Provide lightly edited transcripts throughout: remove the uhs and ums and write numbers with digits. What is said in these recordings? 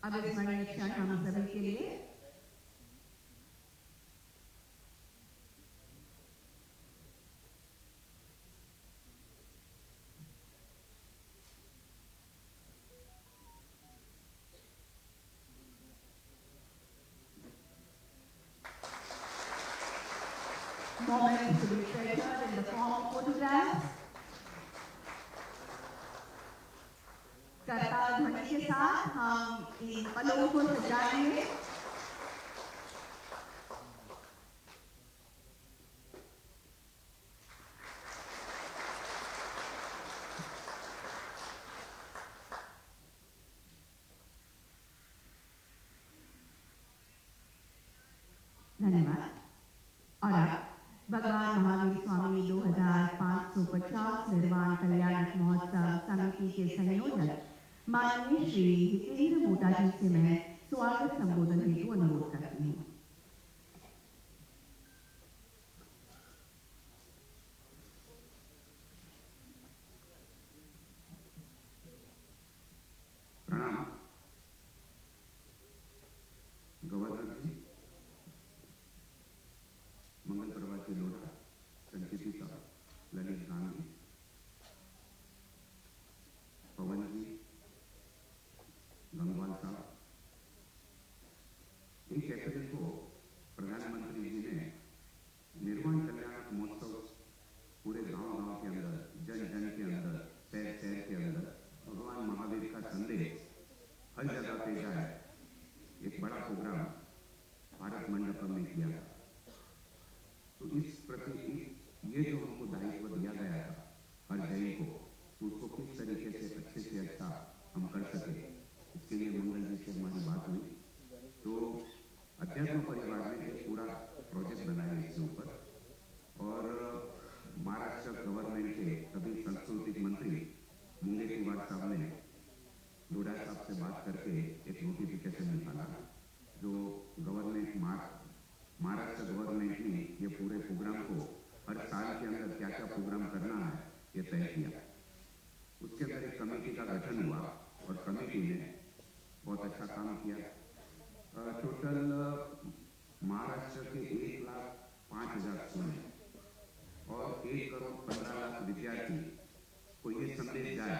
अविस्मरणीय क्षण हम सभी के लिए। Moments to be treasured in the form of photographs. करताल ध्वनि के साथ हम इन पलों को सजाएंगे। धन्यवाद। और अब भगवान महावीर स्वामी 2550 निर्वाण कल्याण महोत्सव समिति के संयोजक माननीय श्री हितेंद्र मोटा जी से मैं स्वागत संबोधन हेतु अनुरोध करती हूँ। प्रणाम। गवर्नर जी, मंगल प्रभात लोढ़ा, संकेती साहब, ललित गांधी, पवन जी, गंगवाल साहब, इस अप्रैल को प्रधानमंत्री जी ने निर्वाण कल्याण महोत्सव पूरे गांव-गांव के अंदर, जन-जन के अंदर, शहर-शहर के अंदर भगवान महावीर का संदेश हर जगह पे जाए, एक बड़ा प्रोग्राम भारत मंडपम में किया था। तो इस प्रति ये जो हमको दायित्व दिया गया था हर जैन को, उसको किस तरीके से अच्छे से अच्छा हम कर सके, इसके लिए मंगल जी से हमारी बात हुई। तो अध्यात्म परिवार ने एक पूरा प्रोजेक्ट बनाया इसके ऊपर, और महाराष्ट्र गवर्नमेंट के सभी सांस्कृतिक मंत्री मुंगेतीवार साहब ने लोढ़ा साहब से बात करके एक नोटिफिकेशन निकाला, जो गवर्नमेंट महाराष्ट्र गवर्नमेंट ने ये पूरे प्रोग्राम को हर साल के अंदर क्या क्या प्रोग्राम करना है ये तय किया। उसके अंदर एक कमेटी का गठन हुआ और कमेटी ने बहुत अच्छा काम किया। टोटल महाराष्ट्र के 1,05,000 स्कूल हैं और 1,15,00,000 विद्यार्थी को ये संदेश जाए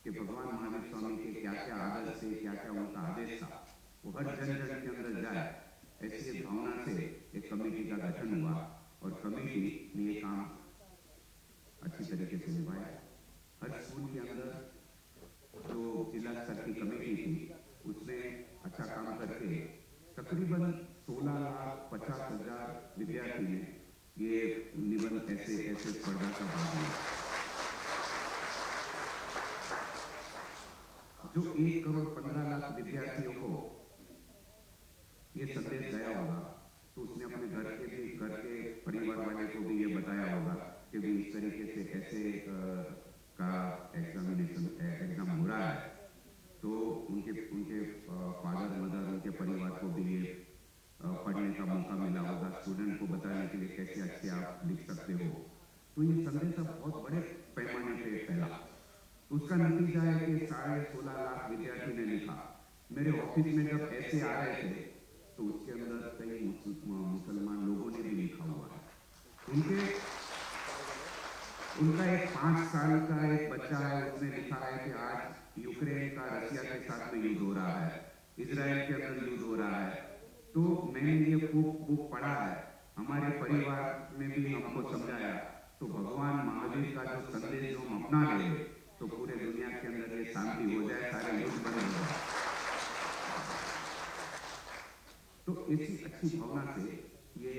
कि भगवान महावीर स्वामी के क्या क्या आदर्श थे, क्या क्या उनका आदेश था, वो हर जन जन के अंदर जाए, ऐसी भावना से एक कमेटी का गठन हुआ और कमेटी ने ये काम अच्छी तरीके से निभाया। हर स्कूल के अंदर जो जिला स्तर की कमेटी थी उसने अच्छा काम करके तकरीबन 16,50,000 विद्यार्थी ने ये निबंध ऐसे स्पर्धा का भाग लिया। जो 1,15,00,000 विद्यार्थियों को ये संदेश गया होगा, तो उसने अपने घर के परिवार वाले को भी ये बताया होगा कि भी इस तरीके से ऐसे का एग्जाम हो रहा है। तो उनके फादर मदर, उनके परिवार को भी ये पढ़ने का मौका मिला होगा, स्टूडेंट को बताने के लिए कैसे अच्छे आप लिख सकते हो। तो ये संदेश अब बहुत बड़े पैमाने पे फैला। उसका नतीजा है कि 16,50,000 विद्यार्थी ने लिखा। मेरे ऑफिस में जब ऐसे आ रहे थे तो उसके अंदर कई मुसलमान लोगों ने भी लिखा हुआ है। उनका एक 5 साल का एक बच्चा है, उसने लिखा है कि आज यूक्रेन का रशिया के साथ में युद्ध हो रहा है, इजराइल के अंदर युद्ध हो रहा है। तो मैंने ये बुक पढ़ा है, हमारे परिवार में भी हमको समझाया। तो भगवान महावीर का जो संदेश जो हम अपना ले तो पूरे दुनिया के अंदर ये शांति हो जाए, सारे युद्ध बंद हो जाए। तो इसी अच्छी भावना से ये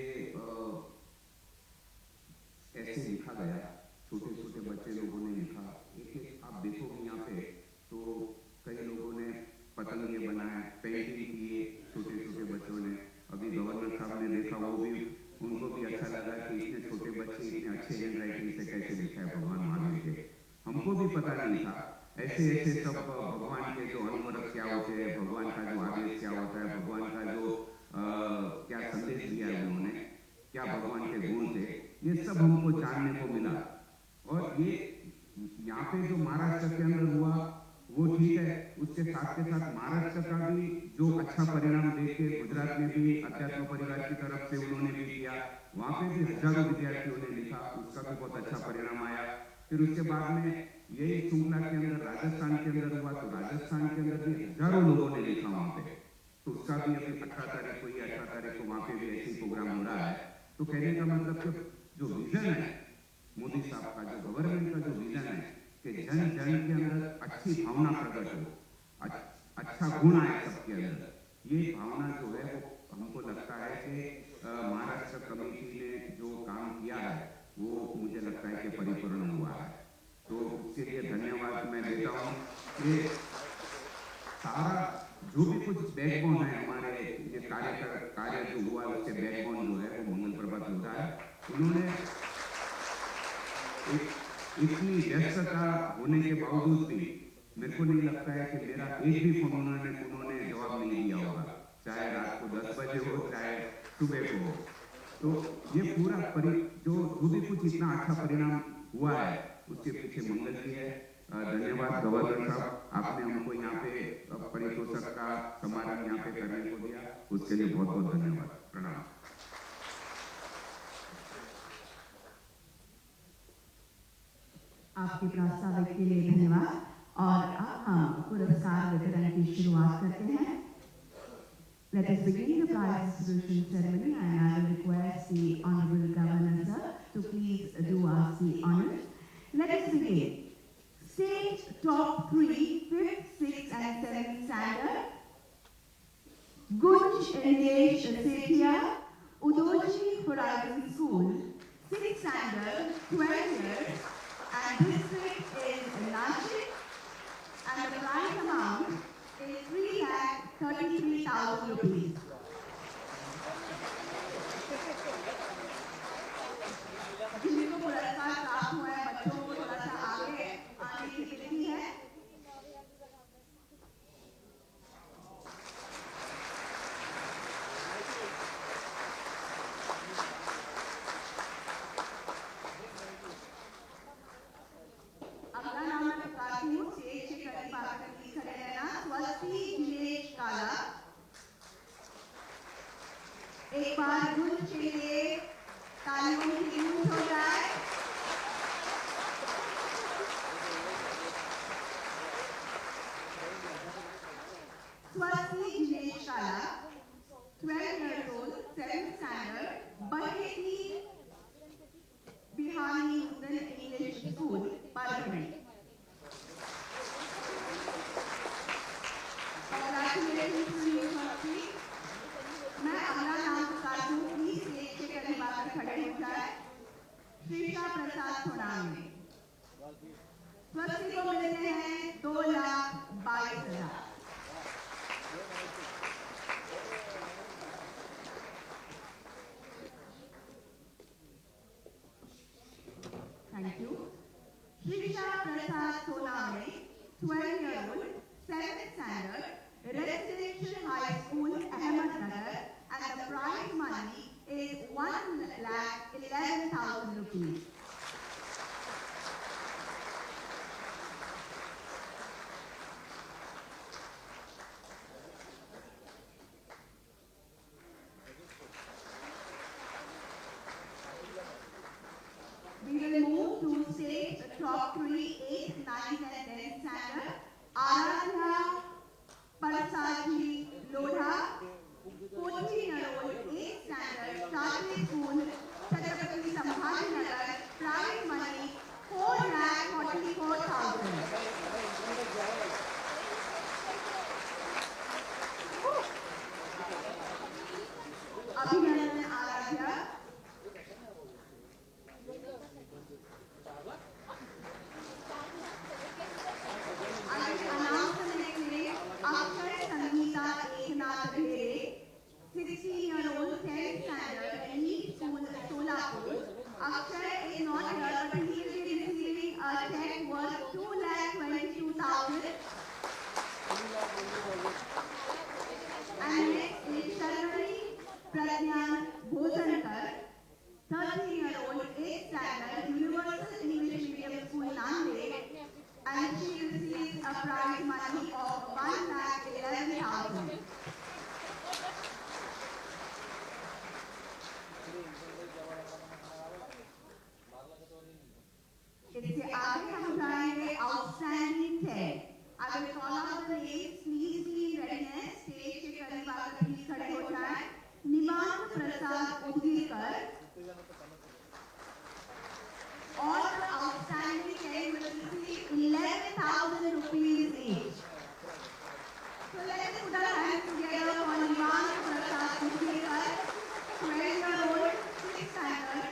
ऐसे लिखा गया। छोटे छोटे बच्चे लोगों ने लिखा। एक आप देखोगे यहाँ पे तो कई लोगों ने पतंगे बनाए, पेंटिंग किए, छोटे छोटे बच्चों ने। अभी गवर्नर साहब ने देखा, वो भी उनको भी अच्छा लगा कि इतने छोटे बच्चे इतने अच्छे हैंड राइटिंग से कैसे लिखा है भगवान महावीर के। हमको भी पता नहीं था। ऐसे सब भगवान के जो अनुव्रत क्या होते हैं, भगवान का जो आदेश क्या होता है, भगवान का जो क्या संदेश दिया है उन्होंने, क्या भगवान के गुण थे, ये सब हमको जानने को मिला। और ये यहाँ पे जो महाराष्ट्र के अंदर हुआ वो ठीक है, उसके साथ के साथ महाराष्ट्र का भी जो अच्छा परिणाम देके गुजरात में भी अध्यात्म परिवार की तरफ से उन्होंने भी किया, वहाँ पे भी हजारों विद्यार्थियों ने लिखा, उसका भी बहुत अच्छा परिणाम आया। फिर उसके बाद में यही श्रृंखला के अंदर राजस्थान के अंदर हुआ, तो राजस्थान के अंदर भी हजारों लोगों ने लिखा वहाँ पे, तो उसका भी अभी 18 तारीख को या 18 तारीख को वहाँ पे भी ऐसे प्रोग्राम हो रहा है। तो कहने का मतलब कि जो विजन है मोदी साहब का, जो गवर्नमेंट का जो विजन है कि जन जन के अंदर अच्छी भावना प्रकट हो, अच्छा गुण आए सबके अंदर, ये भावना जो है वो हमको लगता है कि महाराष्ट्र कमेटी ने जो काम किया है वो मुझे लगता है कि परिपूर्ण हुआ है। तो उसके लिए धन्यवाद मैं देता हूँ कि सारा जो भी कुछ बैकबोन है हमारे ये कार्य जो हुआ उसके बैकबोन जो है वो मंगल प्रभात होता है। उन्होंने इतनी व्यस्तता होने के बावजूद भी मेरे को नहीं लगता है कि मेरा एक भी फोन उन्होंने जवाब नहीं दिया होगा, चाहे रात को 10 बजे हो चाहे सुबह को हो। तो ये पूरा जो भी कुछ इतना अच्छा परिणाम हुआ है उसके पीछे मंगल जी है। धन्यवाद गवर्नर साहब, आपने हमको यहाँ पे परितोषक का समारोह यहाँ पे करने को दिया, उसके लिए बहुत बहुत धन्यवाद। प्रणाम। आपके प्रस्ताव के लिए धन्यवाद। और अब हम पुरस्कार वितरण की शुरुआत करते हैं। Let us begin the prize distribution ceremony, and I will request the Honorable Governor sir to please do us the honors. Let us begin. State top 3, 5th, 6th, and 7th standard. Gunj Nilesh Sethia, Udoji Horizon School, 6th standard, 12 years. And district is Nashik, and the prize amount is 3,33,000 rupees. जिनको पुरस्कार प्राप्त हुआ है बच्चों को थोड़ा सा आगे आने की विनती है। एक बार गुंज के लिए तालियों की गूंज हो जाए। स्वस्ति जिनेश काला, 12 years old, 7th standard, Baheti Bihani Nudal English School, Parliament. Congratulations to you, Swasti. मैं अगला नाम पुकार दूं, प्लीज स्टेज के करीब आकर खड़े हो जाए। श्रीषा प्रसाद सोनामी, स्वस्ति को मिलते हैं 2,22,000। Thank you. Shrisha Prasad tsunami, 12 years old, 7th standard, Residential High School, Ahmednagar, and the prize money is 1,11,000 rupees. We will move to state top 3, 8th, 9th, and 10th standard. Aradhya Parsaji Lodha, 14 years old, 8th standard, Chartered School, Chhatrapati Sambhajinagar, I will call out the names. Please be in readiness. Stage के करीब आकर please खड़े हो जाएं. निवांत प्रसाद Udgirkar. All the outstanding claims will receive 11,000 rupees each. So let's put our hands together for Nivan Prasad Udgirkar, 12-year-old, 6th standard,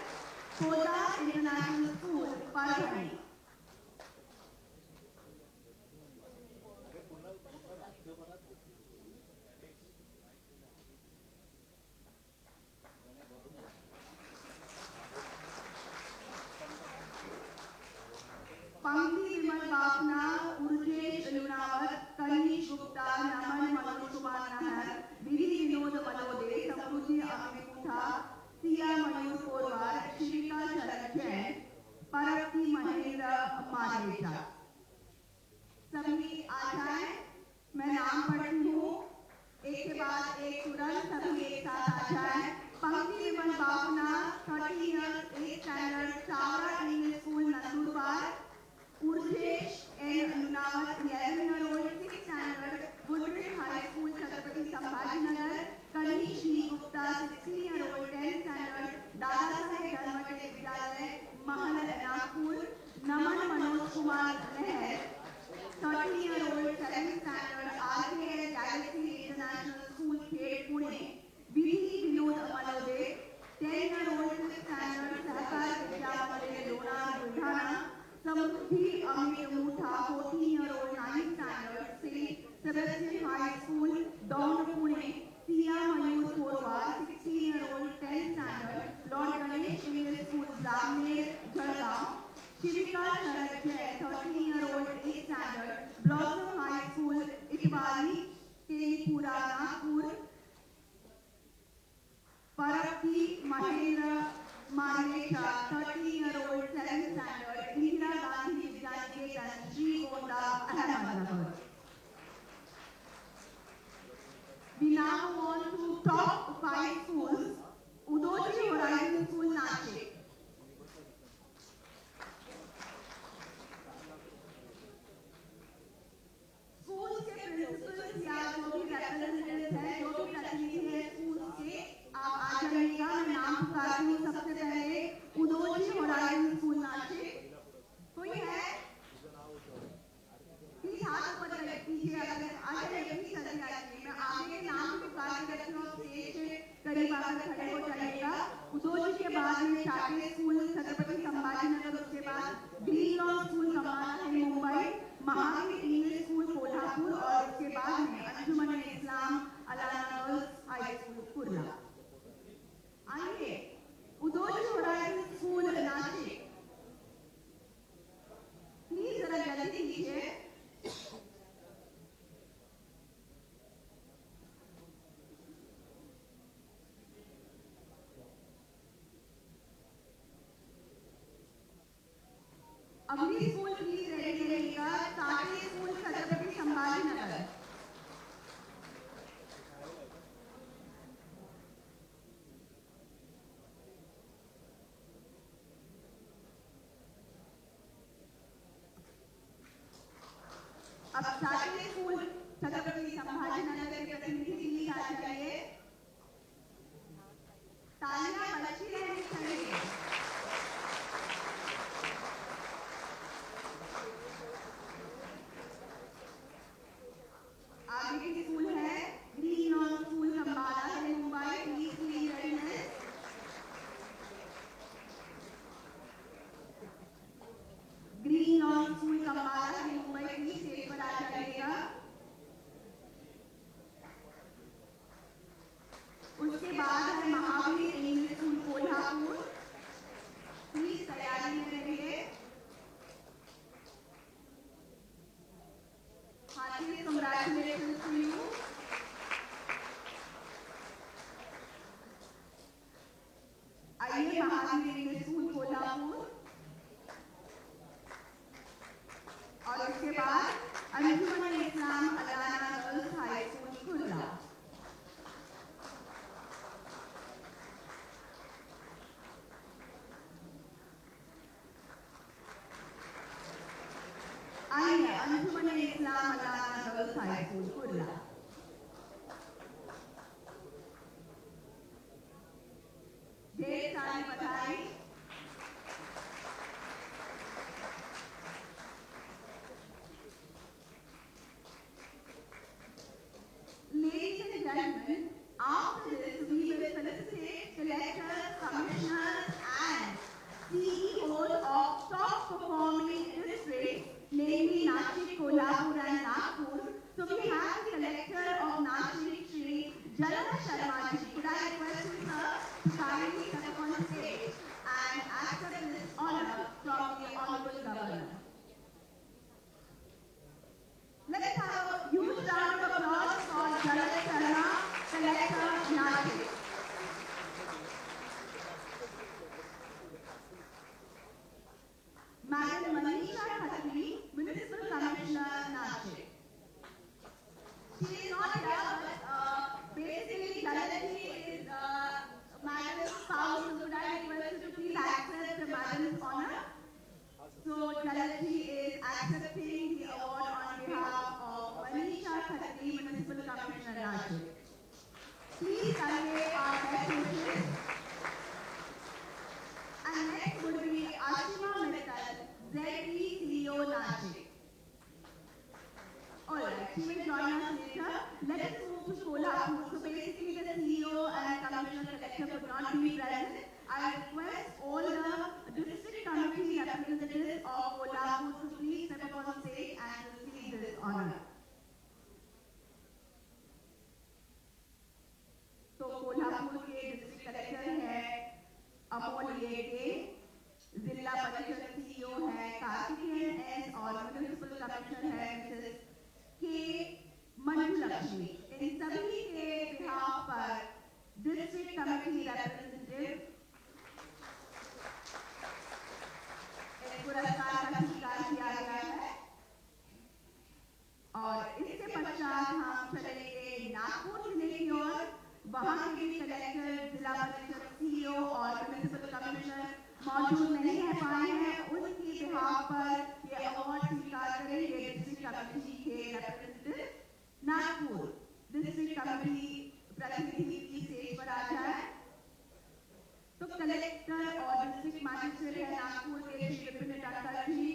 Kota International School, Parvani. पंक्ति विमल बापना, उर्जेश लुनावत, कनिश गुप्ता, नमन मनोज कुमार नाहर, विधि विनोद मनोदे, समृद्धि अमित मुठा, सिया मयूर कोरवार, शिविका शरद जैन, परप्ति महेंद्र मानेजा. सभी आ जाएं. मैं नाम पढ़ती हूँ, एक के बाद एक तुरंत सभी एक साथ आ जाएं. पंक्ति Vimal Bapna, 30 years, 8th standard, Chawda English school, Nandurbar. Urjesh N. Lunawat, 11-year-old, 6th standard, Woodbridge High School, Chhatrapati Sambhajinagar. Kanish D. Gupta, 16-year-old, 10th standard, Dada Saheb Dharmate Vidyalaya, Mahal, Nagpur. Naman Manoj Kumar Meher, 13-year-old, 7th standard, RKS Galaxy International School, Khed, Pune. Vidhi Vinod Malode, 10-year-old, 6th standard, Sahakar Vidyalaya, Lona, Buldhana. Samruddhi Amit Mutha, 14-year-old, 9th standard, St. Sebastian High School, Daun, Pune. Sia Mayur Korwar, 16-year-old, 10th standard, Lord Ganesh English School, Jamner, Jalgaon. Shivika Sharad Jain, 13-year-old, 8th standard, Blossom High School, Itwari, Tenipura, Nagpur. Parapti Mahendra Manesha, 13-year-old, 7th standard, Indira Gandhi Vidyaniketan, Srikonda, Ahmedabad. We now on to top 5 schools. Udochi Horizon School, Nashik. School के principles या जो भी representatives हैं, जो भी प्रतिनिधि हैं school के, आप आ जाइएगा. मैं नाम पुकारती हूँ. सबसे पहले उदोची होराइजन स्कूल, नासिक. कोई है? प्लीज हाथ ऊपर कीजिए. अगर आ जाइए प्लीज जल्दी आइए. मैं आगे के नाम पुकार के रखती हूँ. स्टेज के करीब आकर खड़े हो जाइएगा. उदोची के बाद में चाटे स्कूल, छत्रपति संभाजीनगर. उसके बाद ग्रीन लॉन स्कूल, कमाला, मुंबई. Mahavir English school, Kolhapur. और उसके बाद में Anjuman Islam Allana girls high school, Kurla. आइए Udoji horizon school, Nashik. Please जरा जल्दी कीजिए. अगली स्कूल प्लीज रेडी रहिएगा. साटे स्कूल, छत्रपति संभाजीनगर. अब साटे स्कूल, छत्रपति संभाजीनगर के प्रतिनिधि प्लीज आ जाइए. तालियां बजती रहनी चाहिए. आगे की स्कूल है green lawn school, Cumballa, Mumbai. Please please readiness. Green lawn school, Cumballa, Mumbai. Please stage पर आ जाइएगा. उसके बाद है Mahavir English school, Kolhapur. Please तैयारी में रहिए. Hearty congratulations to you. आइए महावीर इंग्लिश स्कूल, कोल्हापुर. और उसके बाद Anjuman Islam Allana girls high school, Kurla. आइए अंजुमन इस्लाम मौलाना गर्ल्स हाई स्कूल कुर्ला। ढेर सारी बधाई। Ladies and gentlemen, after this we will felicitate collectors, commissioners and CEOs of top performing districts, namely Nashik, Kolhapur and Nagpur. So we have the collector of Nashik, Shri Jalal Sharma ji. Could I request you, sir, to kindly step on stage and accept this honor from the Honorable Governor. Let's have a huge round of applause for Jalal Sharma, collector Nashik. Madam Manisha Khatri, Municipal Commissioner, Nashik. She is not here, but basically Jalal is Madam's spouse, so could I request you to please accept Madam's honor? So Jalal is accepting the award on behalf of Manisha Khatri, Municipal Commissioner, Nashik. Please convey our best wishes. And next would be Ashima Mittal, ZP CEO, Nashik. Alright, she will join us later. Let us move to Kolhapur. So basically the CEO and Commissioner Collector could not be present. I request all the district committee representatives of Kolhapur to please step up on stage and receive this honor. तो कोल्हापुर के district collector है अमोल येके, जिला परिषद CEO है Karthikeyan S और municipal commissioner है Mrs के मंजुलक्ष्मी। इन सभी के बिहाफ पर डिस्ट्रिक्ट कमेटी रिप्रेजेंटेटिव पुरस्कार का स्वीकार किया गया है। और इसके पश्चात हम चलेंगे नागपुर जिले की ओर। वहां के भी कलेक्टर, जिला परिषद सीईओ और म्युनिसिपल कमिश्नर मौजूद नहीं रह पाए हैं। उनकी बिहाफ पर ये अवार्ड स्वीकार करेंगे डिस्ट्रिक्ट कमेटी के रिप्रेजेंटेटिव। नागपुर डिस्ट्रिक्ट कमेटी प्रतिनिधि की स्टेज पर आ जाए। तो कलेक्टर और डिस्ट्रिक्ट मजिस्ट्रेट है नागपुर के श्री विपिन टंडन जी,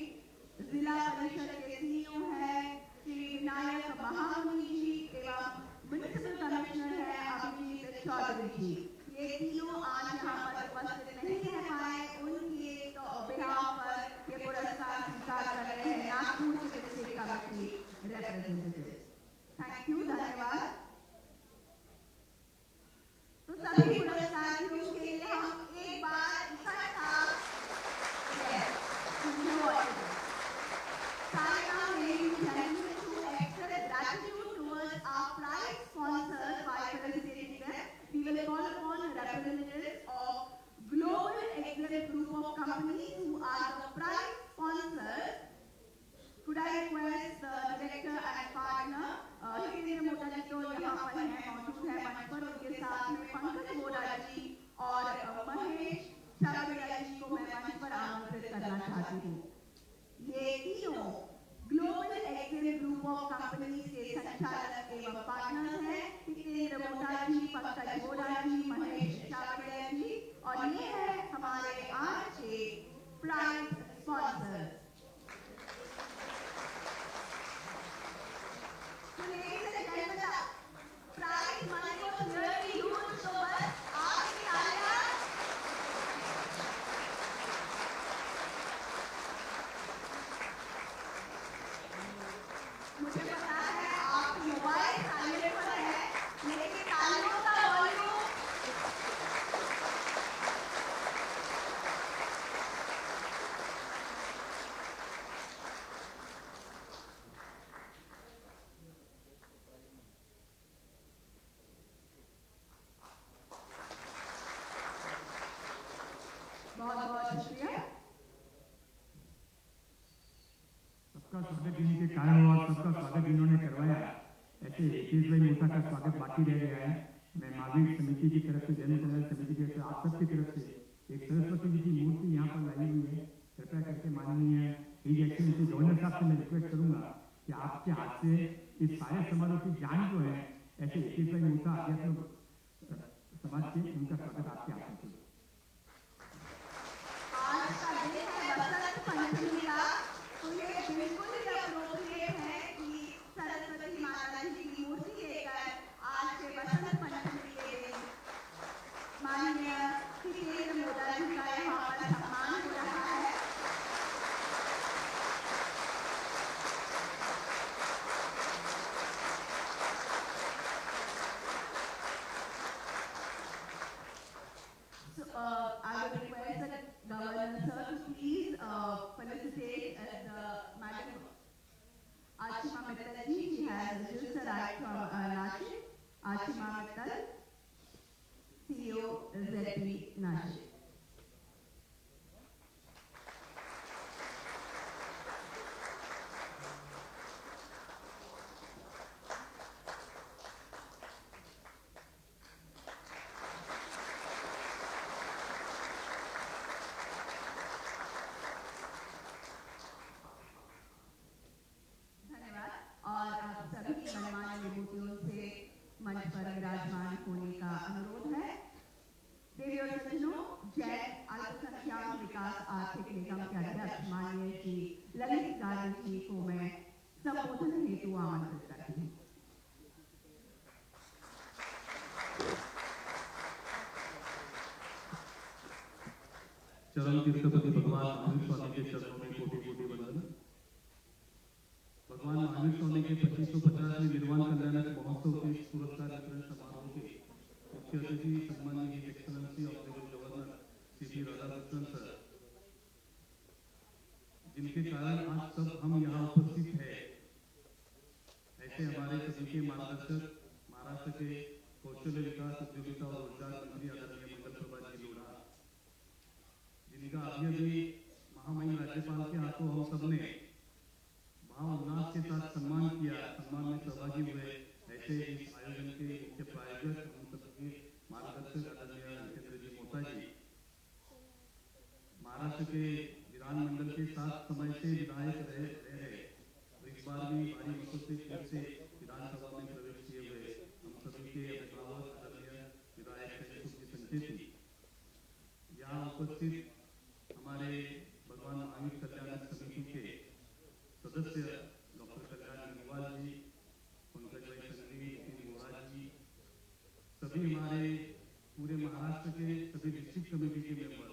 जिला परिषद के सीईओ है श्री विनायक महामुनि जी एवं म्युनिसिपल कमिश्नर है अभिजीत चौधरी जी। ये तीनों आज यहाँ पर उपस्थित नहीं रह पाए। उनके बिहाफ पर ये पुरस्कार स्वीकार कर रहे हैं नागपुर के district committee representative. Thank you, धन्यवाद। तो सभी पुरस्कारियों के लिए हम एक बार इकट्ठा gratitude towards our prize sponsors by felicitating them. We will call upon representatives of Global Exim Group of Companies who are the prize sponsors. Could I request the director and partner, Hiren Motaji तो यहाँ पर हैं, मौजूद है मंच पर। उनके साथ में पंकज बोरा जी और महेश शाकरिया जी को मैं मंच पर आमंत्रित करना चाहती हूँ। ये तीनों global Exim group of companies के संचालक एवं पार्टनर हैं, हितेंद्र मोटा जी, पंकज बोरा जी, महेश शाकरिया जी, और ये है हमारे आज के prize sponsor. Prize money was really huge, so बस आपकी तालियां। मुझे पता है आप मोबाइल साइलेंट पर है, लेकिन तालियों का वॉल्यूम बहुत शुक्रिया। सबका स्वागत जिनके कारण हुआ, सबका स्वागत इन्होंने करवाया, ऐसे हितेश भाई मोटा का स्वागत बाकी रह गया है। मैं महावीर समिति की तरफ से, जन कल्याण समिति की तरफ से, आप सबकी तरफ से एक सरस्वती जी की मूर्ति यहाँ पर लाई हुई है। कृपया करके माननीय हिज एक्सेलेंसी गवर्नर साहब से मैं रिक्वेस्ट करूंगा इस सारे समारोह की जान जो है ऐसे 21 मूसा आध्यात्म समाज के उनका स्वागत आपके हाथों से। आज का दिन है बसंत पंचमी का, तो ये बिल्कुल ही अप्रोप्रिएट है कि सरस्वती माता जी की मूर्ति लेकर आज के बसंत पंचमी के दिन माननीय हितेंद्र मोदा जी का यहाँ पर सम्मान हो रहा है। So, I would request the Governor sir to please felicitate Madam Achima Mittal ji. She has just arrived from Nashik. Achima Mittal, CEO ZP Nashik. और आप सभी गणमान्य विभूतियों से मंच पर विराजमान होने का अनुरोध है। देवी और सज्जनों, जैन अल्पसंख्यक विकास आर्थिक निगम के अध्यक्ष माननीय श्री ललित गांधी जी को मैं संबोधन हेतु आमंत्रित करती हूँ। चरण तीर्थपति भगवान महावीर स्वामी के चरणों में कोटि कोटि वंदन। भगवान महावीर स्वामी के 2550वें निर्वाण कल्याणक महोत्सव के पुरस्कार वितरण समारोह के मुख्य अतिथि सम्माननीय his excellency honourable governor Shri Radhakrishnan sir, जिनके कारण आज सब हम यहाँ उपस्थित हैं, ऐसे हमारे सभी के मार्गदर्शक महाराष्ट्र के कौशल्य विकास उद्योगिता और रोजगार मंत्री आदरणीय मंगल प्रभा जी लोढ़ा, जिनका अभी महामहिम राज्यपाल के हाथों हम सबने भाव उल्लास के साथ सम्मान किया, सम्मान में सहभागी हुए, ऐसे इस आयोजन के मुख्य प्रायोजक हम सबके मार्गदर्शक आदरणीय हितेंद्र जी मोता जी, महाराष्ट्र के विधानमंडल के 7 समय से विधायक रहे, तो इस बार भी भारी मतों से फिर से विधानसभा में प्रवेश किए हुए हम सभी के अभिभावक आदरणीय विधायक संचेती, यहाँ उपस्थित हमारे भगवान महावीर कल्याण समिति के सदस्य डॉक्टर कल्याण अग्रवाल जी, पंकज भाई संघवी, नितिन मोरा जी, सभी हमारे पूरे महाराष्ट्र के सभी डिस्ट्रिक्ट कमेटी के मेंबर,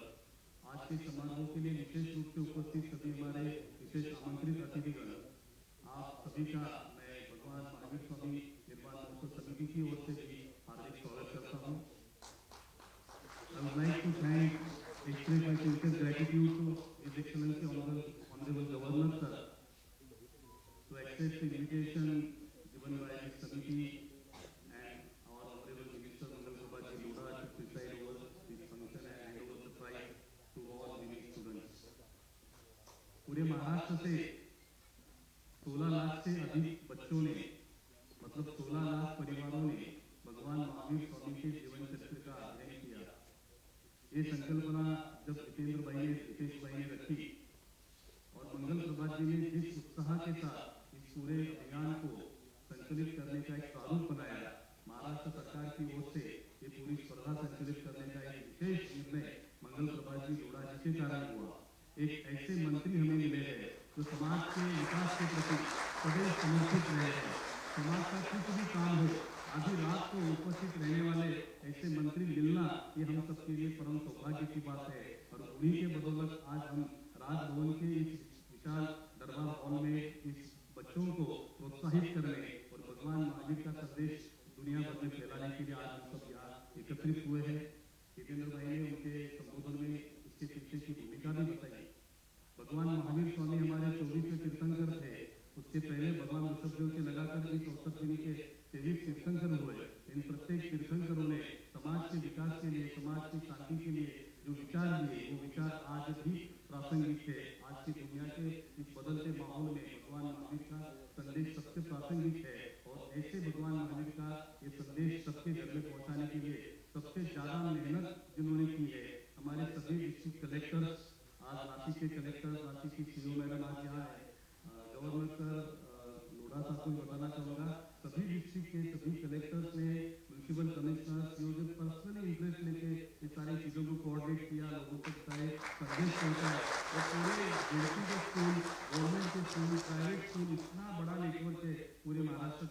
आज के समारोह के लिए विशेष रूप से उपस्थित सभी हमारे विशेष आमंत्रित अतिथिगण, आप सभी का मैं भगवान महावीर स्वामी निर्वाण महोत्सव समिति की ओर से भी हार्दिक स्वागत करता हूँ। I would like to express my sincere gratitude to His Excellency Honorable Governor Sir to accept the invitation given by this committee and our Honorable Minister Mangal Prabha Ji Loढ़a to preside over this function and hand over the prize to all winning students. पूरे महाराष्ट्र से 16 लाख से अधिक बच्चों ने, मतलब 16 लाख परिवारों ने भगवान महावीर स्वामी के जीवन चरित्र का अध्ययन किया। ये संकल्पना जब हितेंद्र भाई ने, हितेश भाई ने रखी और मंगल प्रभा जी ने जिस उत्साह के साथ इस पूरे अभियान को संचालित करने का एक प्रारूप बनाया, महाराष्ट्र सरकार की ओर से ये पूरी स्पर्धा संचालित करने का एक विशेष निर्णय मंगल प्रभा जी लोढ़ा जी के कारण हुआ। एक ऐसे मंत्री हमें मिले हैं जो समाज के विकास के प्रति सदैव समर्पित रहे हैं। समाज का कुछ भी काम हो, आधी रात को उपस्थित रहने वाले ऐसे मंत्री मिलना ये हम सबके लिए परम सौभाग्य की बात है। और उन्हीं के बदौलत आज हम राजभवन के इस विशाल दरबार हॉल में इस बच्चों को प्रोत्साहित करने और भगवान महावीर का संदेश दुनिया भर में फैलाने के लिए आज हम सब यहाँ एकत्रित हुए हैं। हितेंद्र भाई ने उनके संबोधन में इसके पीछे की भूमिका भी बताई। भगवान महावीर स्वामी हमारे 24वें तीर्थंकर थे, उसके पहले भगवान ऋषभदेव से लगाकर इस अवसर के 23 तीर्थंकर हुए। इन प्रत्येक तीर्थंकरों ने समाज के विकास के लिए, समाज की शांति के लिए जो विचार दिए, वो विचार आज भी प्रासंगिक है। आज की दुनिया के इस बदलते माहौल में भगवान महावीर का संदेश सबसे प्रासंगिक है और ऐसे भगवान महावीर का ये संदेश सबके घर में पहुंचाने के लिए सबसे ज्यादा मेहनत जिन्होंने की है, हमारे सभी डिस्ट्रिक्ट कलेक्टर, आज नासिक के कलेक्टर, नासिक की सीओ मैडम आज यहाँ है, गवर्नर सर लोढ़ा साहब को बताना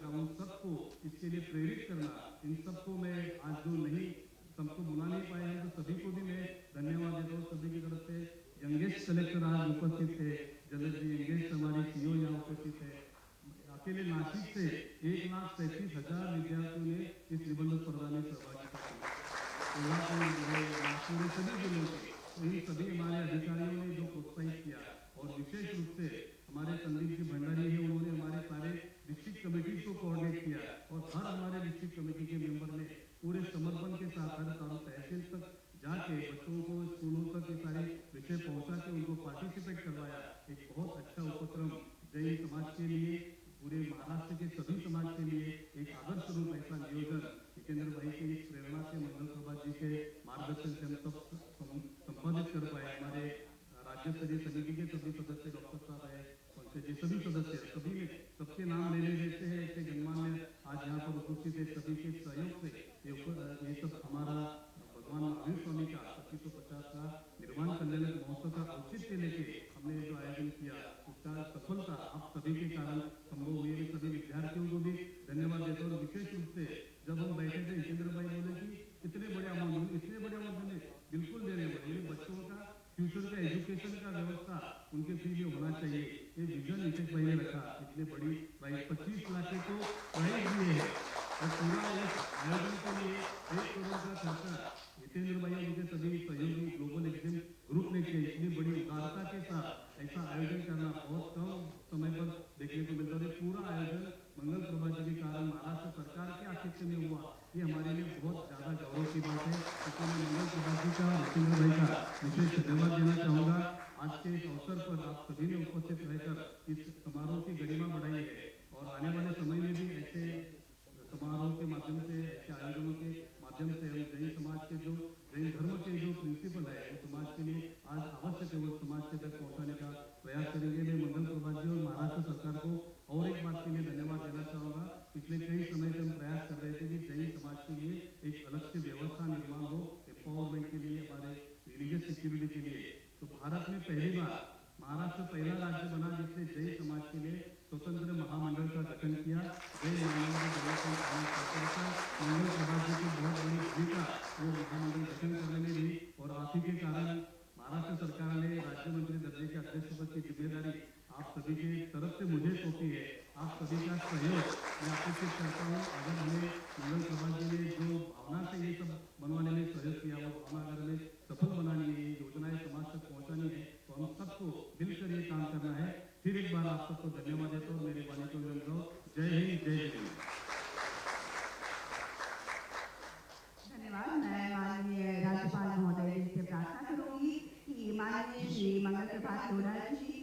का उन सबको इसके लिए प्रेरित करना, इन सबको मैं आज जो नहीं सबको बुला नहीं पाए हैं तो सभी को भी मैं धन्यवाद देता हूँ। सभी की तरफ से यंगेस्ट कलेक्टर आज उपस्थित थे, जल्द जी यंगेस्ट हमारी सीओ यहाँ उपस्थित है। अकेले नासिक से 1,37,000 विद्यार्थियों ने इस निबंध स्पर्धा में सहभागिता की। नागपुर सभी जिलों के इन सभी हमारे अधिकारियों ने जो प्रोत्साहित किया और विशेष रूप से हमारे संदीप जी भंडारी है, उन्होंने हमारे सारे डिस्ट्रिक्ट कमेटी को कोऑर्डिनेट किया और हर हमारे डिस्ट्रिक्ट कमेटी के मेंबर ने पूरे समर्पण के साथ हर तहसील तक जाके बच्चों को स्कूलों तक ये सारे विषय पहुंचा के उनको पार्टिसिपेट करवाया। एक बहुत अच्छा उपक्रम जैन समाज के लिए, पूरे महाराष्ट्र के सभी समाज के लिए एक आदर्श रूप ऐसा नियोजन जितेंद्र भाई की प्रेरणा से, मंगल प्रभात जी के मार्गदर्शन से हम सब संपादित कर पाए। हमारे राज्य स्तरीय समिति के सभी सदस्य डॉक्टर साहब है, सभी सदस्य सभी में सबके नाम लेने देते हैं ऐसे गणमान्य आज यहाँ पर उपस्थित है। सभी के सहयोग से ये सब हमारा भगवान महावीर स्वामी का 2550 का निर्वाण कल्याण महोत्सव का औचित्य लेके हमने जो आयोजन किया उसका सफलता आप सभी के कारण संभव हुई है। सभी विद्यार्थियों को भी धन्यवाद देता हूँ। विशेष रूप से जब हम बैठे थे जितेंद्र भाई बोले कि इतने बड़े अमाउंट बिल्कुल दे रहे हैं, बच्चों का फ्यूचर का एजुकेशन का व्यवस्था उनके फी में होना चाहिए, ये विजन इसे पहले रखा। इतने बड़ी प्राइस 25 लाख के तो प्राइस दिए है और पूरा इस आयोजन के लिए 1 करोड़ का खर्चा जितेंद्र भाई उनके सभी सहयोगी ग्लोबल एग्जाम ग्रुप ने किया। इतनी बड़ी उदारता के साथ ऐसा आयोजन करना बहुत कम समय पर देखने को मिलता है। पूरा आयोजन मंगल प्रभात जी के कारण महाराष्ट्र सरकार के आतिथ्य में हुआ, ये हमारे लिए बहुत ज्यादा गौरव की बात है। इसलिए मैं मंगल प्रभात जी का जितेंद्र भाई का विशेष धन्यवाद देना चाहूँगा। आज के इस अवसर पर आप सभी ने उपस्थित रहकर इस समारोह की गरिमा बढ़ाई है और आने वाले समय में भी ऐसे समारोह के माध्यम से, ऐसे आयोजनों के माध्यम से हम जैन समाज के जो जैन धर्म के जो प्रिंसिपल है वो समाज के लिए आज आवश्यक है, वो समाज के तक पहुंचाने का प्रयास करेंगे। मैं मंगल प्रभात जी और महाराष्ट्र सरकार को और एक बात के लिए धन्यवाद देना चाहूँगा। पिछले कई समय से हम प्रयास कर रहे थे कि जैन समाज के लिए एक अलग से व्यवस्था निर्माण हो, एम्पावरमेंट के लिए, हमारे रिलीजियस सिक्योरिटी के लिए। तो भारत में पहली बार महाराष्ट्र पहला राज्य बना जिसने जैन समाज के लिए स्वतंत्र महामंडल का गठन किया। जैन मंगल प्रभात जी की बहुत बड़ी भूमिका वो महामंडल गठन करने में दी और आप ही के कारण महाराष्ट्र सरकार ने राज्य मंत्री दर्जे के अध्यक्ष पद की जिम्मेदारी आप सभी के तरफ से मुझे सौंपी है। आप सभी का सहयोग मैं अपेक्षित करता हूँ। अगर हमें मंगल प्रभात जी ने जो भावना से ये सब बनवाने में सहयोग किया, वो भावना अगर हमें सफल बनानी है, योजनाएं समाज तक पहुँचानी है, तो हम सबको मिलकर ये काम करना है। फिर एक बार आप सबको धन्यवाद देता हूँ। मेरी वाणी को विराम। जय हिंद, जय हिंद। धन्यवाद। मैं माननीय राज्यपाल महोदय जी से प्रार्थना करूंगी कि माननीय श्री मंगल प्रभात लोढ़ा जी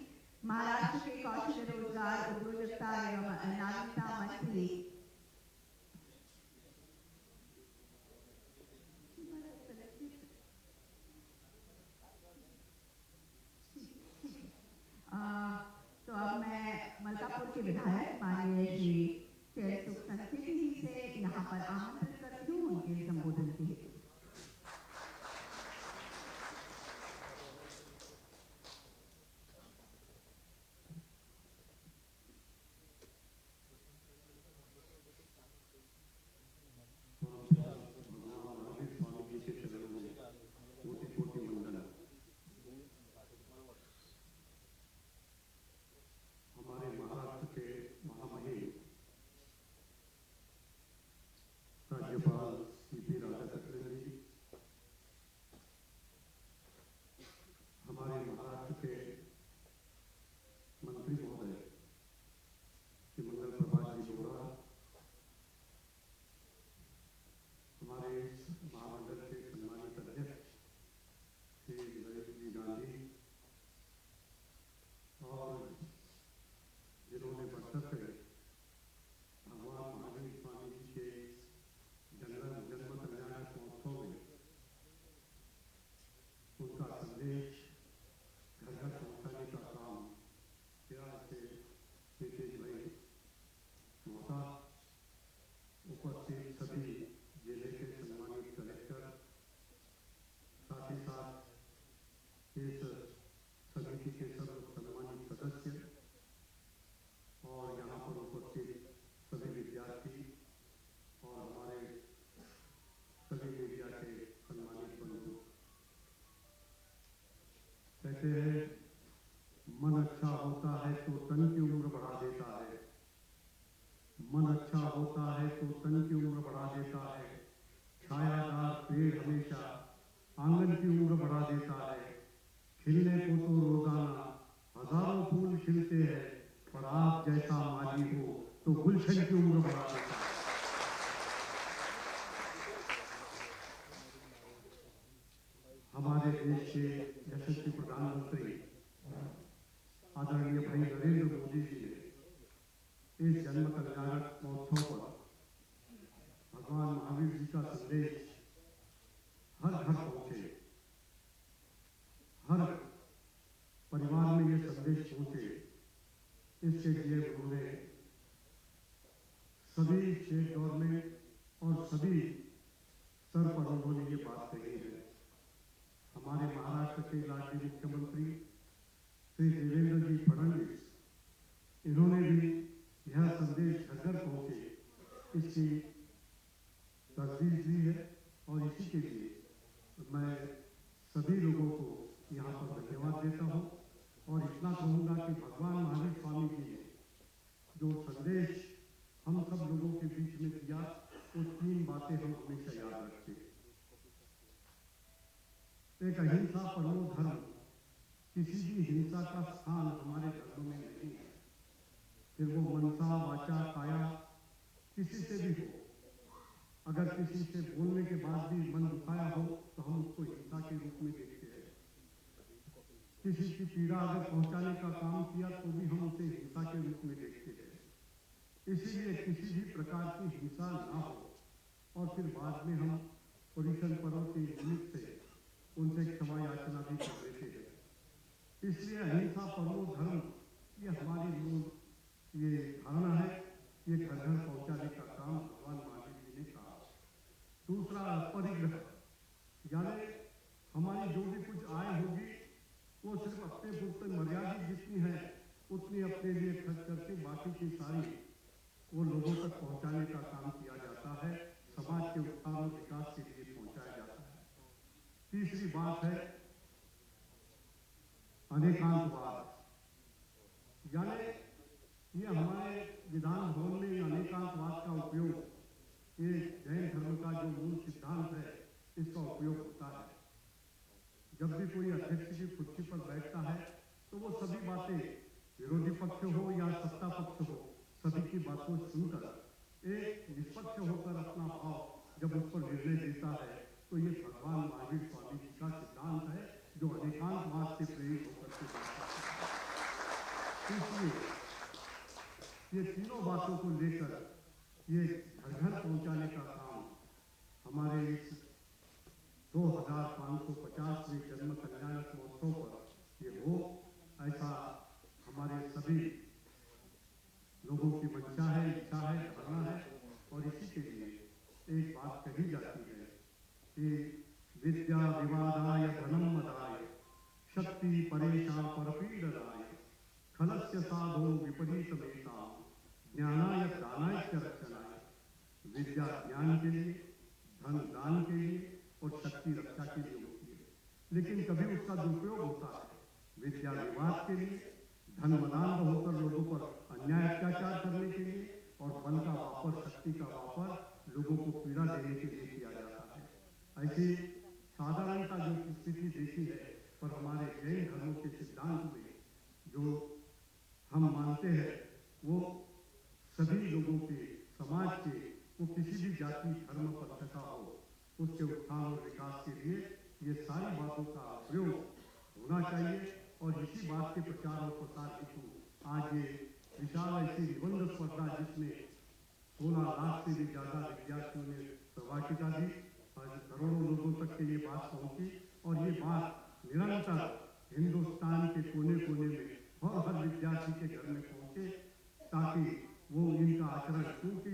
महाराष्ट्र के कौशल रोजगार, उद्योजकता एवं नागरिकता मंत्री तो अब मैं मलकापुर के विधायक माननीय श्री सुख संस्कृति जी से यहाँ पर आमंत्रित करती हूँ उनके संबोधन के लिए। राज्यपाल सीपी राधाकृष्णन जी, हमारे महाराष्ट्र के मंत्री महोदय श्री मंगल प्रभात जी लोढ़ा, हमारे महामंडल के सम्मानित अध्यक्ष श्री नरेंद्र जी गांधी और जिन्होंने बढ़कर भगवान महावीर स्वामी जी के जन्म कल्याण महोत्सव में उनका संदेश घर घर पहुंचाने का काम किया से नितेश भाई मौसा, उपस्थित सभी जिले के सम्मानित कलेक्टर, साथ ही साथ इस समिति के सब सम्मानित सदस्य और यहाँ पर उपस्थित सभी होता है तो तन की उम्र बढ़ा देता है, छायादार पेड़ हमेशा आंगन की उम्र बढ़ा देता है, खिलने को तो रोजाना हजारों फूल खिलते हैं, पर आप जैसा माली हो तो गुलशन की उम्र बढ़ा देता है। हमारे देश के यशस्वी प्रधानमंत्री आदरणीय भाई नरेंद्र मोदी जी ने इस जन्म कल्याणक महोत्सव पर भगवान महावीर जी का संदेश हर घर पहुंचे, हर परिवार में ये संदेश पहुंचे, इसके लिए उन्होंने सभी स्टेट गवर्नमेंट और सभी स्तर पर उन्होंने ये बात कही है। हमारे महाराष्ट्र के लाडले मुख्यमंत्री श्री देवेंद्र जी फडणवीस, इन्होंने भी यह संदेश घर घर पहुंचे, इसकी तरजीह दी है और इसी के लिए मैं सभी लोगों को यहाँ पर धन्यवाद देता हूँ और इतना कहूँगा कि भगवान महावीर स्वामी जी ने जो संदेश हम सब लोगों के बीच में दिया, वो 3 बातें हम हमेशा याद रखें। एक अहिंसा परमो धर्म, किसी भी हिंसा का स्थान हमारे धर्म में नहीं है, फिर वो मनसा वाचा काया किसी से भी हो। अगर किसी से बोलने के बाद भी मन दुखाया हो तो हम उसको हिंसा के रूप में देखते हैं। किसी की पीड़ा अगर पहुंचाने का काम किया तो भी हम उसे हिंसा के रूप में देखते हैं। इसीलिए किसी भी प्रकार की हिंसा ना हो और फिर बाद में हम पर्युषण पर्व के निमित्त से उनसे क्षमा याचना भी कर देते हैं। इसलिए अहिंसा परमो धर्म, ये हमारी मूल ये धारणा है, ये घर घर पहुंचाने का काम भगवान महावीर जी ने कहा। दूसरा परिग्रह, यानी हमारी जो भी कुछ आय होगी वो सिर्फ अपने पुरते मर्यादित जितनी है उतनी अपने लिए खर्च करके बाकी की सारी वो लोगों तक पहुंचाने का काम किया जाता है, समाज के उत्थान और विकास के लिए पहुंचाया जाता है। तीसरी बात है अनेकांतवाद, यानी ये हमारे विधान भवन में अनेकांतवाद का उपयोग, ये जैन धर्म का जो मूल सिद्धांत है, इसका उपयोग होता है। जब भी कोई अध्यक्ष की कुर्सी पर बैठता है तो वो सभी बातें, विरोधी पक्ष हो या सत्ता पक्ष हो, सभी की बातों सुनकर एक निष्पक्ष होकर अपना भाव जब उस पर निर्णय देता है तो ये भगवान महावीर स्वामी जी का सिद्धांत है जो अनेकांतवाद से प्रेरित होकर के बनता है। इसलिए ये तीनों बातों को लेकर ये घर घर पहुंचाने का काम हमारे इस 2550वें जन्म कल्याणक महोत्सव पर ये हो, ऐसा हमारे सभी लोगों की मंशा है, इच्छा है, धारणा है। और इसी के लिए एक बात कही जाती है कि विद्या विवादाय धनम मदाय शक्ति परेशा परपीडनाय खलस्य साधो विपरीत मेता ज्ञानाय दानाय च रक्षणाय। विद्या ज्ञान के लिए, धन दान के लिए और शक्ति रक्षा के लिए होती है, लेकिन कभी उसका दुरुपयोग होता है विद्या विवाद के लिए, धन मदान होकर लोगों पर अन्याय अत्याचार करने के लिए, और बल का वापर, शक्ति का वापर लोगों को पीड़ा देने के लिए किया जाता है। ऐसी साधारणता जो स्थिति देखी है, पर हमारे जैन धर्मों के सिद्धांत में जो हम मानते हैं वो सभी लोगों के, समाज के, वो किसी भी जाति धर्म पंथ का हो, उसके उत्थान और विकास के लिए ये सारी बातों का प्रयोग होना चाहिए। और इसी बात के प्रचार और प्रसार हेतु आज ये विशाल ऐसी निबंध स्पर्धा जिसमें 16 लाख से भी ज्यादा विद्यार्थियों ने सहभागिता दी, आज करोड़ों लोगों तक के ये बात पहुंची और ये बात निरंतर हिंदुस्तान के कोने कोने में और हर विद्यार्थी के घर में पहुंचे, ताकि वो इनका आचरण, क्योंकि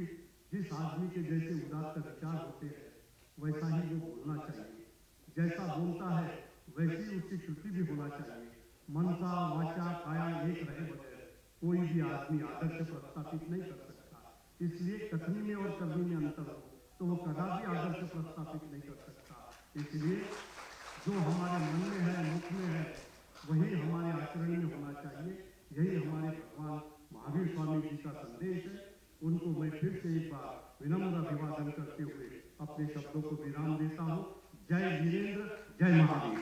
जिस आदमी के जैसे उदात्त विचार होते हैं वैसा ही वो बोलना चाहिए, जैसा बोलता है वैसी उसकी कृति भी होना चाहिए। मनसा वाचा काया एक रहे बगैर कोई भी आदमी आदर्श प्रस्थापित नहीं कर सकता। इसलिए कथनी में और करनी में अंतर हो तो वो कदापि आदर्श प्रस्थापित नहीं कर सकता। इसलिए जो हमारे मन में है, मुख में है, वही हमारे आचरण में होना चाहिए। यही हमारे भगवान महावीर स्वामी जी का संदेश है। उनको मैं फिर से एक बार विनम्र अभिवादन करते हुए अपने शब्दों को विराम देता हूँ। जय वीरेंद्र, जय महावीर।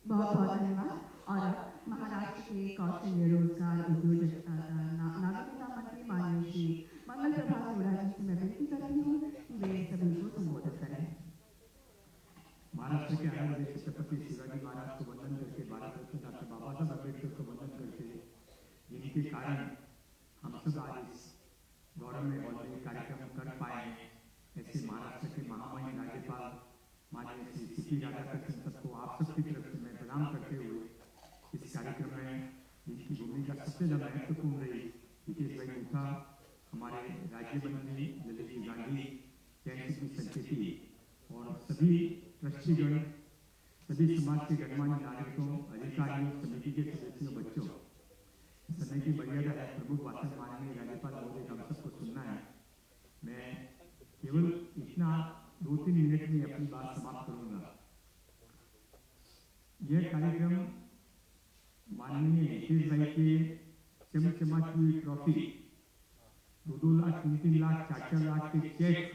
बहुत बहुत धन्यवाद। और महाराष्ट्र के कौशल्य रोजगार उद्योजकता नागरिकता मंत्री माननीय श्री मंगल प्रभात लोढ़ा जी से मैं विनती करती हूँ कि वे सभी को संबोधित करें। महाराष्ट्र के आराध्य छत्रपति शिवाजी महाराज को वंदन करके, भारत रत्न डॉक्टर बाबा साहब अम्बेडकर को वंदन करके, जिनके कारण हम सब आज इस गौरव में और कार्यक्रम कर पाए, ऐसे महाराष्ट्र के महामहिम राज्यपाल माननीय श्री सीपी राधाकृष्णन सबको आप सबकी तरफ से मैं प्रणाम करते हुए इस कार्यक्रम में जिनकी भूमिका सबसे ज्यादा महत्वपूर्ण रही, हितेश भाई मुथा, हमारे राज्य मंत्री ललित जी गांधी, जैन की संचेती और सभी ट्रस्टीगण, सभी समाज के गणमान्य नागरिकों, अधिकारियों, समिति के सदस्यों, बच्चों, समय की मर्यादा है, प्रमुख भाषण माननीय राज्यपाल महोदय हम सबको सुनना है। मैं केवल इतना 2-3 मिनट में अपनी बात समाप्त करूंगा। यह कार्यक्रम माननीय हितेश भाई के चमचमाती हुई ट्रॉफी, 2-2 लाख, 3-3 लाख, 4-4 लाख के चेक,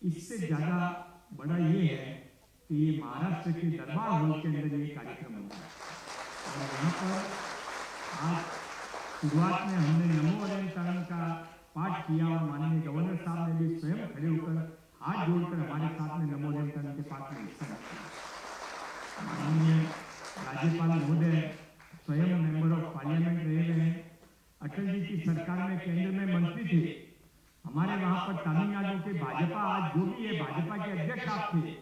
इससे ज्यादा बड़ा ये है कि ये महाराष्ट्र के दरबार हॉल के अंदर ये कार्यक्रम होगा। और यहाँ पर आज शुरुआत में हमने नमो अनंतारण का पाठ किया और माननीय गवर्नर साहब ने भी स्वयं खड़े होकर हाथ जोड़कर हमारे साथ में नमो अनंतारण के पाठ में हिस्सा लिया। माननीय राज्यपाल महोदय स्वयं मेंबर ऑफ पार्लियामेंट रहे हैं। अटल जी की सरकार में केंद्र में मंत्री थे। हमारे वहां पर तमिलनाडु के भाजपा, आज जो भी है भाजपा के अध्यक्ष आप थे,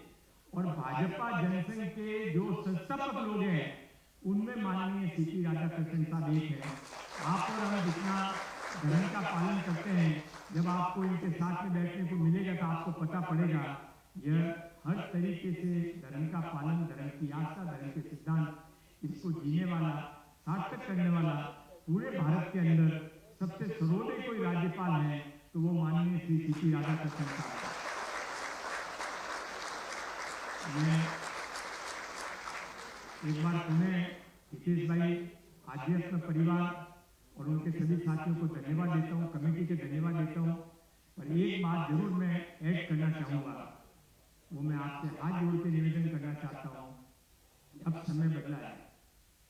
और भाजपा जनसंघ के जो संस्थापक लोग हैं उनमें माननीय सीपी राधाकृष्णन साहब एक है। आप और हम जितना धर्म का पालन करते हैं, जब आपको इनके साथ में बैठने को मिलेगा तो आपको पता पड़ेगा यह हर तरीके से धर्म का पालन, धर्म की आस्था, धर्म के सिद्धांत, इसको जीने वाला, सार्थक करने वाला पूरे भारत के अंदर सबसे सर्वोदय कोई राज्यपाल है तो वो माननीय श्री सीपी राधाकृष्णन साहब। मैं एक बार पुनः हितेश भाई, आध्यात्म परिवार और उनके सभी साथियों को धन्यवाद देता हूँ, कमेटी के धन्यवाद देता हूँ। पर एक बात जरूर मैं ऐड करना चाहूँगा, वो मैं आपसे हाथ जोड़ के निवेदन करना चाहता हूँ। अब समय बदला है।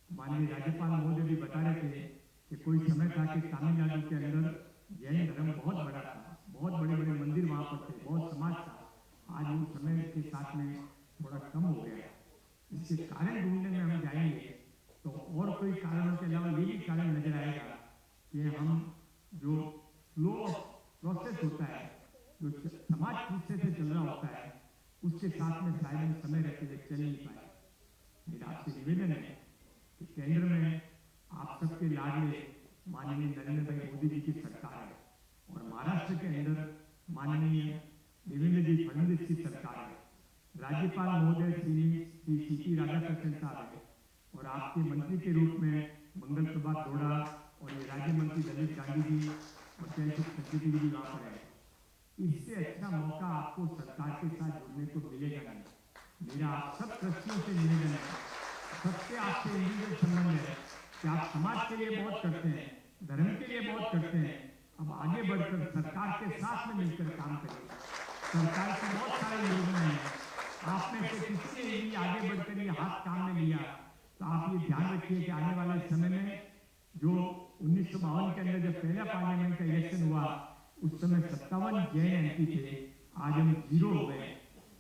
माननीय राज्यपाल महोदय भी बता रहे थे कि कोई समय था कि तमिलनाडु के अंदर जैन धर्म बहुत बड़ा था, बहुत बड़े बड़े मंदिर वहाँ पर थे, बहुत समाज था। आज वो समय के साथ में थोड़ा कम हो गया। इसके कारण ढूंढने में हम जाएंगे तो और कोई कारणों के अलावा ये भी कारण नजर आएगा कि हम जो फ्लो ऑफ प्रोसेस होता है, जो समाज पीछे से चल रहा होता है, उसके साथ में शायद हम समय रहते हुए चल नहीं पाए। मेरा आपसे निवेदन है कि केंद्र में आप सबके लाडले माननीय नरेंद्र भाई मोदी जी की सरकार है और महाराष्ट्र के अंदर माननीय देवेंद्र जी फडणवीस की सरकार है। राज्यपाल महोदय श्री सीपी राधाकृष्णन साहब है और आपके मंत्री के रूप में मंगल प्रभात लोढ़ा और ये राज्य मंत्री ललित गांधी जी और संचेती जी वहाँ पर है। इससे अच्छा मौका आपको सरकार के साथ जुड़ने को मिलेगा नहीं। मेरा आप सब ट्रस्टियों से निवेदन है, सबसे आपसे इंडिविजुअल संबंध है कि आप समाज के लिए बहुत करते हैं, धर्म के लिए बहुत करते हैं। अब आगे बढ़कर सरकार के साथ में मिलकर काम करिए। सरकार की बहुत सारी योजनाएं हैं, आप में से किसी ने भी आगे बढ़कर ये हाथ काम में लिया तो आप ये ध्यान रखिए कि आने वाले समय में जो 1952 के अंदर जब पहला पार्लियामेंट का इलेक्शन हुआ उस समय 57 जैन एमपी थे, आज हम 0 हो गए।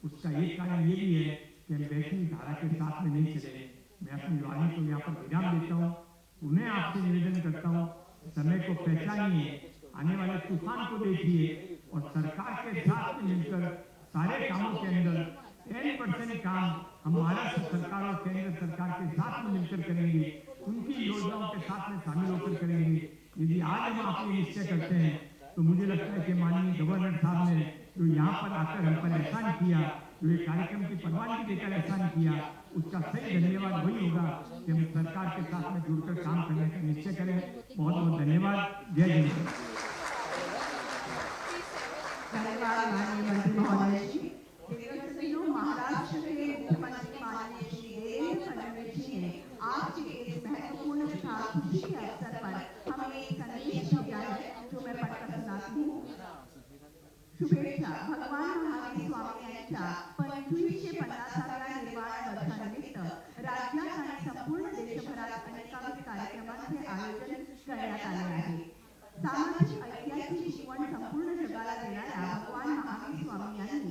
उसका एक कारण ये भी है कि हम वैश्विक धारा के साथ में नहीं चले। मैं अपनी वाणी को यहाँ पर विराम देता हूँ। उन्हें आपसे निवेदन करता हूँ, समय को पहचानिए, आने वाले तूफान को देखिए और सरकार के साथ में मिलकर सारे कामों के अंदर 10% काम हम महाराष्ट्र सरकार और केंद्र सरकार के साथ में मिलकर करेंगे, उनकी योजनाओं के साथ में शामिल होकर करेंगे। यदि आज हम आप ये निश्चय करते हैं तो मुझे लगता है कि माननीय गवर्नर साहब ने जो यहाँ पर आकर हम पर एहसान किया, जो ये कार्यक्रम की परवानगी देकर एहसान किया, उसका सही धन्यवाद वही होगा कि हम सरकार के साथ में जुड़कर काम करने का निश्चय करें। बहुत बहुत धन्यवाद। जय हिंद। धन्यवाद माननीय मंत्री महोदय जी। महाराष्ट्र के मुख्यमंत्री माननीय श्री देवेंद्र फडणवीस जी ने आज के इस महत्वपूर्ण तथा खुशी शुभेच्छा. भगवान महावीर स्वामी यांच्या 2550व्या निर्वाण वर्षानिमित्त राज्यात आणि संपूर्ण देशभरात अनेकानेक कार्यक्रमांचे आयोजन करण्यात आले आहे.